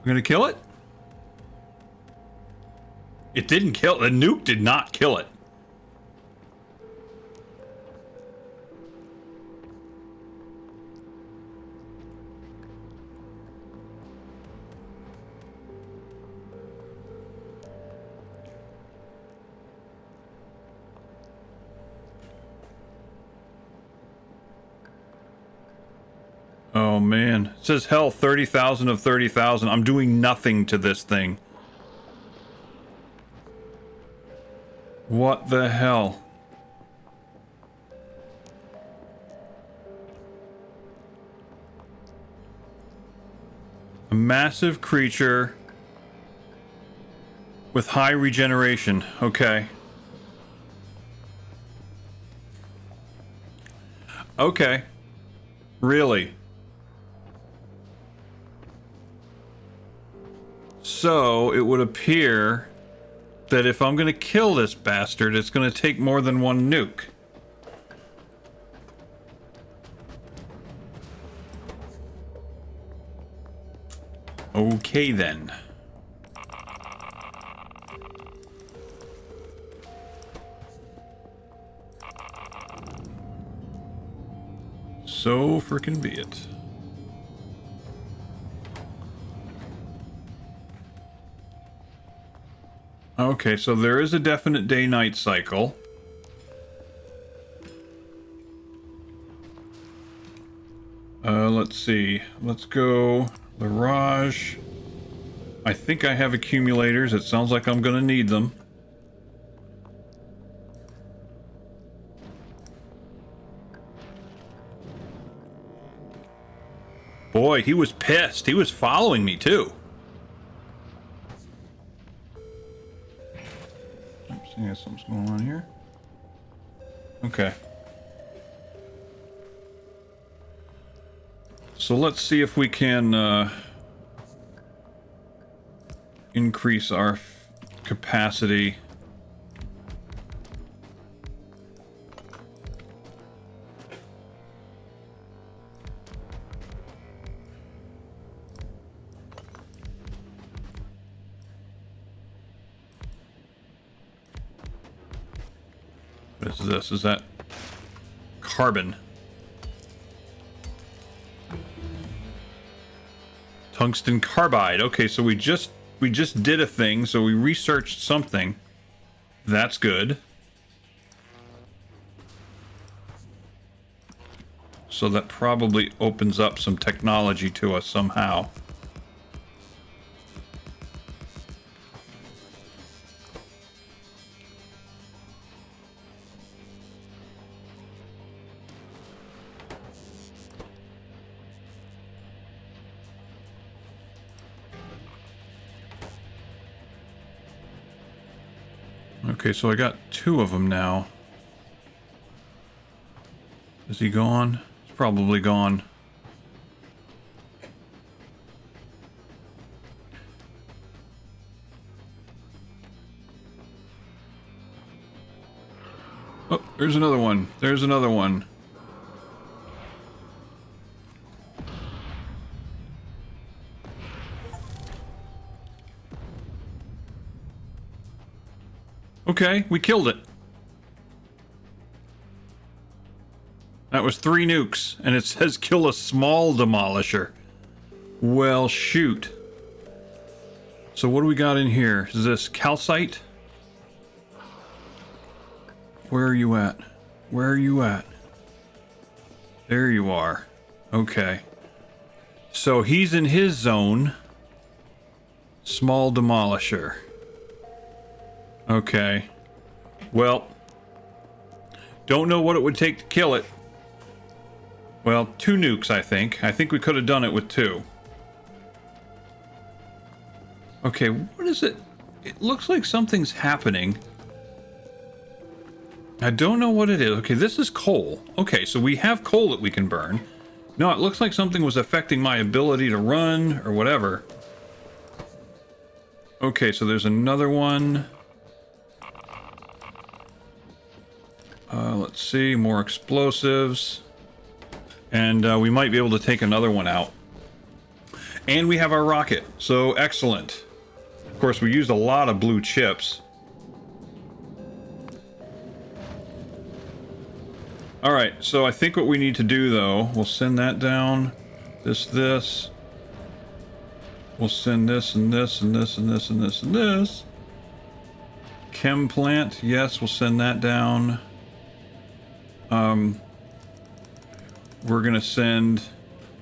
We're gonna kill it? It didn't kill... The nuke did not kill it. Oh man, it says health 30,000 of 30,000. I'm doing nothing to this thing. What the hell? A massive creature with high regeneration. Okay. Okay. Really? So, it would appear that if I'm gonna kill this bastard, it's gonna take more than one nuke. Okay then. So frickin' be it. Okay, so there is a definite day-night cycle. Let's see. Let's go Larage. I think I have accumulators. It sounds like I'm gonna need them. Boy, he was pissed. He was following me too. Oops, yeah, something's going on here. Okay. So let's see if we can increase our capacity. What is this? Is that carbon? Tungsten carbide. Okay, so we just did a thing, so we researched something. That's good. So that probably opens up some technology to us somehow. Okay, so I got 2 of them now. Is he gone? He's probably gone. Oh, there's another one. There's another one. Okay, we killed it. That was 3 nukes, and it says kill a small demolisher. Well, shoot. So what do we got in here? Is this calcite? Where are you at? Where are you at? There you are. Okay. So he's in his zone. Small demolisher. Okay. Well, don't know what it would take to kill it. Well, 2 nukes, I think. I think we could have done it with 2. Okay, what is it? It looks like something's happening. I don't know what it is. Okay, this is coal. Okay, so we have coal that we can burn. No, it looks like something was affecting my ability to run or whatever. Okay, so there's another one. Let's see, more explosives. And we might be able to take another one out. And we have our rocket, so excellent. Of course, we used a lot of blue chips. Alright, so I think what we need to do, though, we'll send that down. This. We'll send this and this and this and this and this and this. Chem plant, yes, we'll send that down. We're gonna send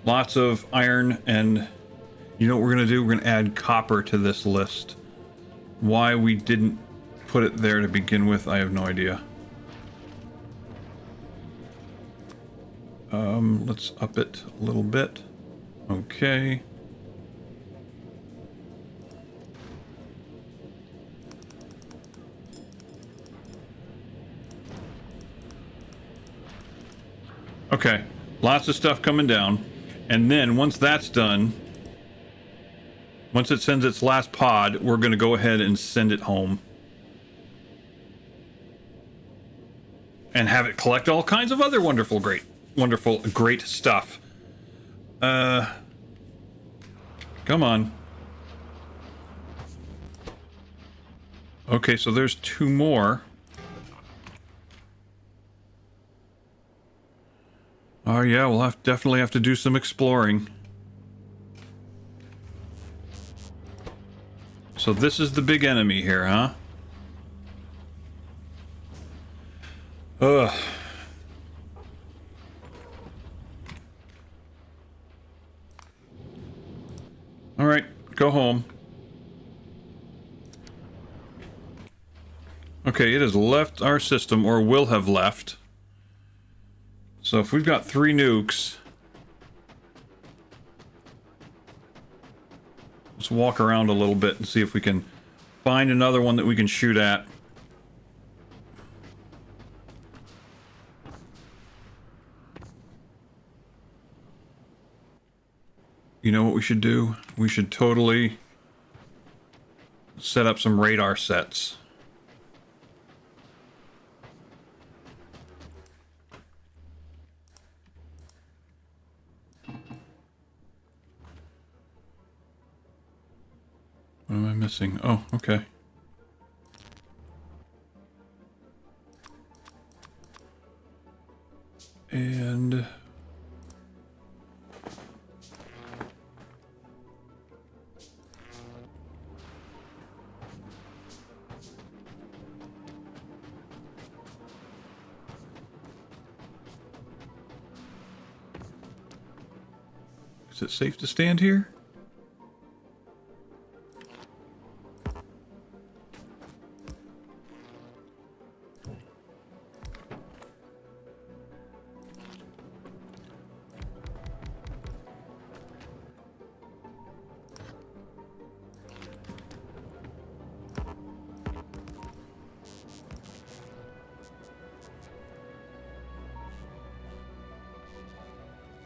lots of iron, and you know what we're gonna do? We're gonna add copper to this list. Why we didn't put it there to begin with, I have no idea. Let's up it a little bit. Okay. Okay, lots of stuff coming down. And then once that's done, once it sends its last pod, we're going to go ahead and send it home. And have it collect all kinds of other wonderful, great stuff. Come on. Okay, so there's 2 more. Oh yeah, we'll definitely have to do some exploring. So this is the big enemy here, huh? Ugh. Alright, go home. Okay, it has left our system, or will have left. So if we've got 3 nukes... let's walk around a little bit and see if we can find another one that we can shoot at. You know what we should do? We should totally set up some radar sets. What am I missing? Oh, okay. And... is it safe to stand here?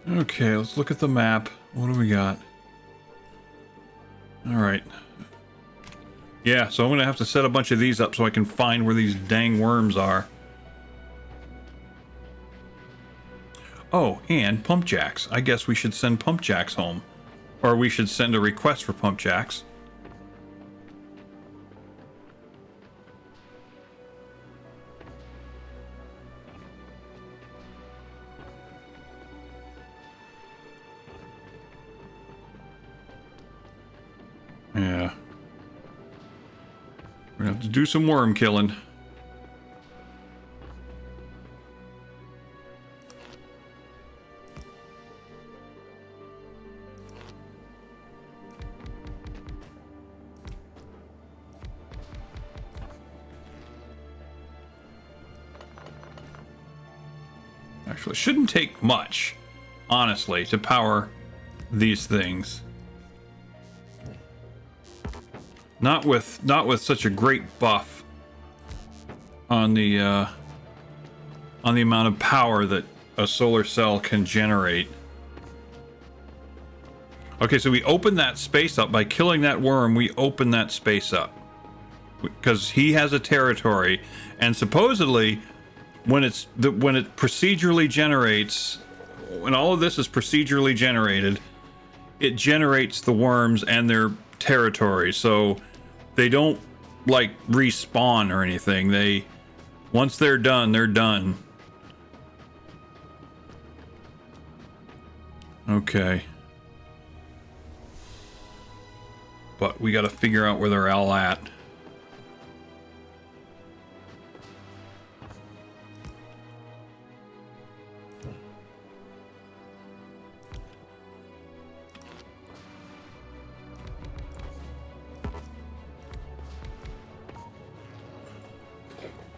Okay, let's look at the map. What do we got? Alright. Yeah, so I'm gonna have to set a bunch of these up so I can find where these dang worms are. Oh, and pump jacks. I guess we should send pump jacks home. Or we should send a request for pump jacks. Yeah. We're gonna have to do some worm killing. Actually, it shouldn't take much, honestly, to power these things. Not with such a great buff on the amount of power that a solar cell can generate. Okay, so we open that space up by killing that worm. We open that space up because he has a territory, and supposedly when it procedurally generates, when all of this is procedurally generated, it generates the worms and their territory. So they don't like respawn or anything. Once they're done, they're done. Okay. But we got to figure out where they're all at.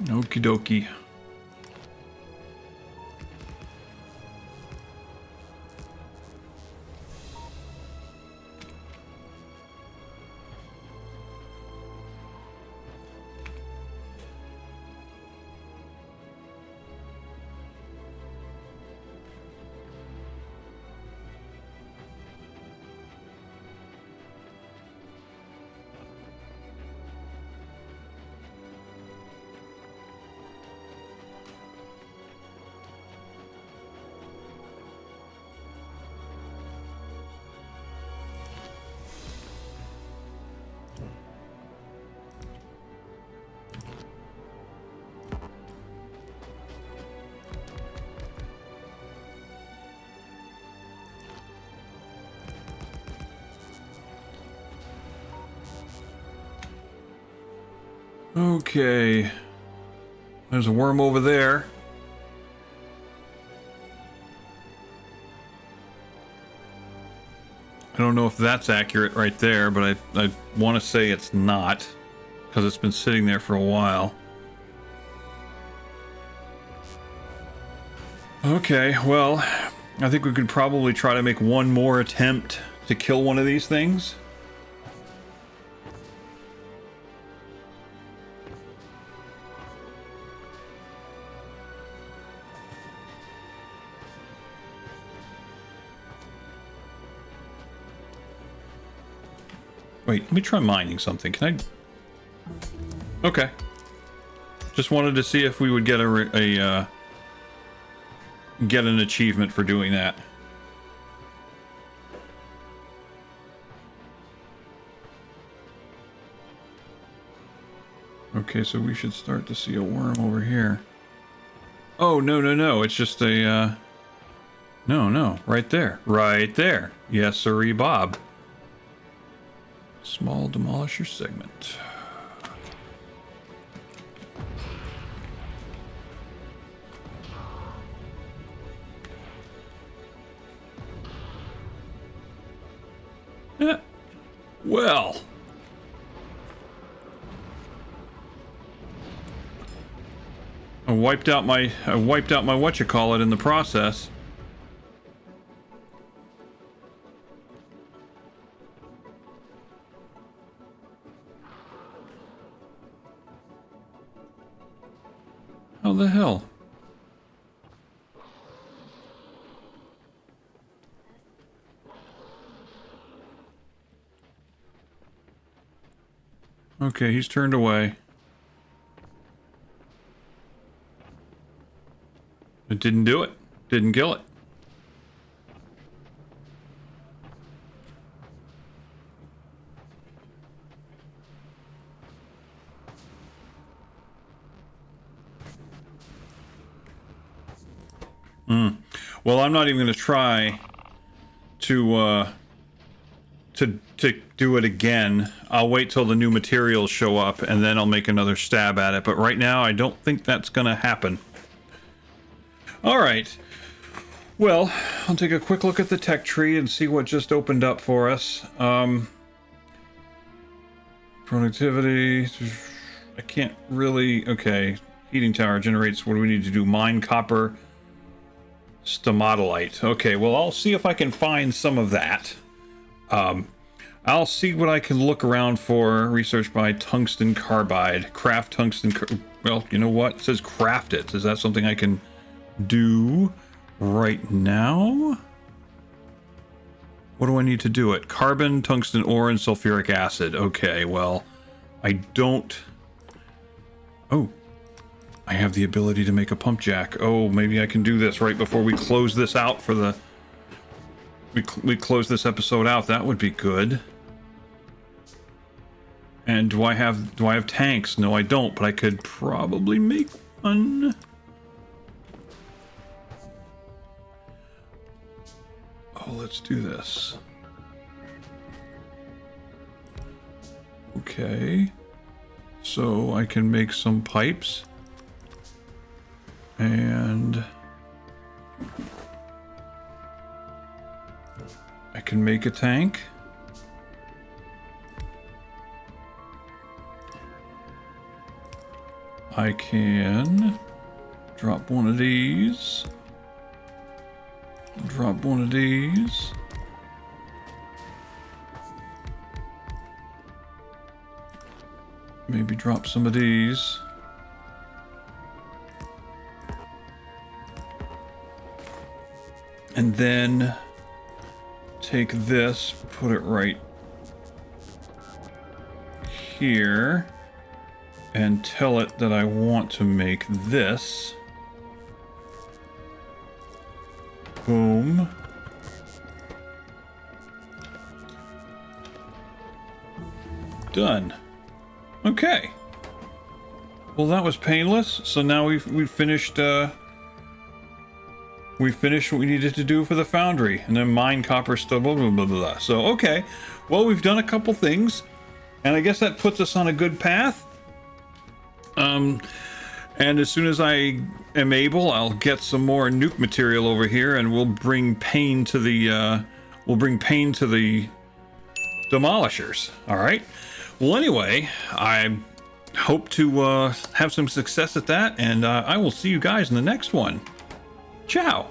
Okie dokie. Okay. There's a worm over there. I don't know if that's accurate right there, but I want to say it's not, because it's been sitting there for a while. Okay, well, I think we could probably try to make one more attempt to kill one of these things. Wait, let me try mining something. Can I? Okay. Just wanted to see if we would get get an achievement for doing that. Okay, so we should start to see a worm over here. Oh, no. It's just a, No. Right there. Right there. Yes, sirree, Bob. Small demolisher segment. Well. I wiped out my whatchamacallit in the process. How the hell? Okay, he's turned away. It didn't do it. Didn't kill it. Well, I'm not even going to try to do it again. I'll wait till the new materials show up and then I'll make another stab at it. But right now, I don't think that's going to happen. All right. Well, I'll take a quick look at the tech tree and see what just opened up for us. Productivity. I can't really... Okay. Heating tower generates... What do we need to do? Mine copper... Stomatolite. Okay, well, I'll see if I can find some of that. I'll see what I can look around for. Research by tungsten carbide. Craft tungsten... Well, you know what? It says craft it. Is that something I can do right now? What do I need to do it? Carbon, tungsten ore, and sulfuric acid. Okay, well, I don't... Oh. I have the ability to make a pump jack. Oh, maybe I can do this right before we close this out for the... We close this episode out. That would be good. And do I have tanks? No, I don't, but I could probably make one. Oh, let's do this. Okay. So I can make some pipes. And I can make a tank. I can drop one of these. Drop one of these. Maybe drop some of these. And then take this, put it right here, and tell it that I want to make this. Boom. Done. Okay. Well, that was painless. So now we've finished. We finished what we needed to do for the foundry, and then mine copper stuff. Blah blah blah blah. So okay. Well, we've done a couple things, and I guess that puts us on a good path. And as soon as I am able, I'll get some more nuke material over here, and we'll bring pain to the demolishers. All right. Well, anyway, I hope to have some success at that, and I will see you guys in the next one. Ciao.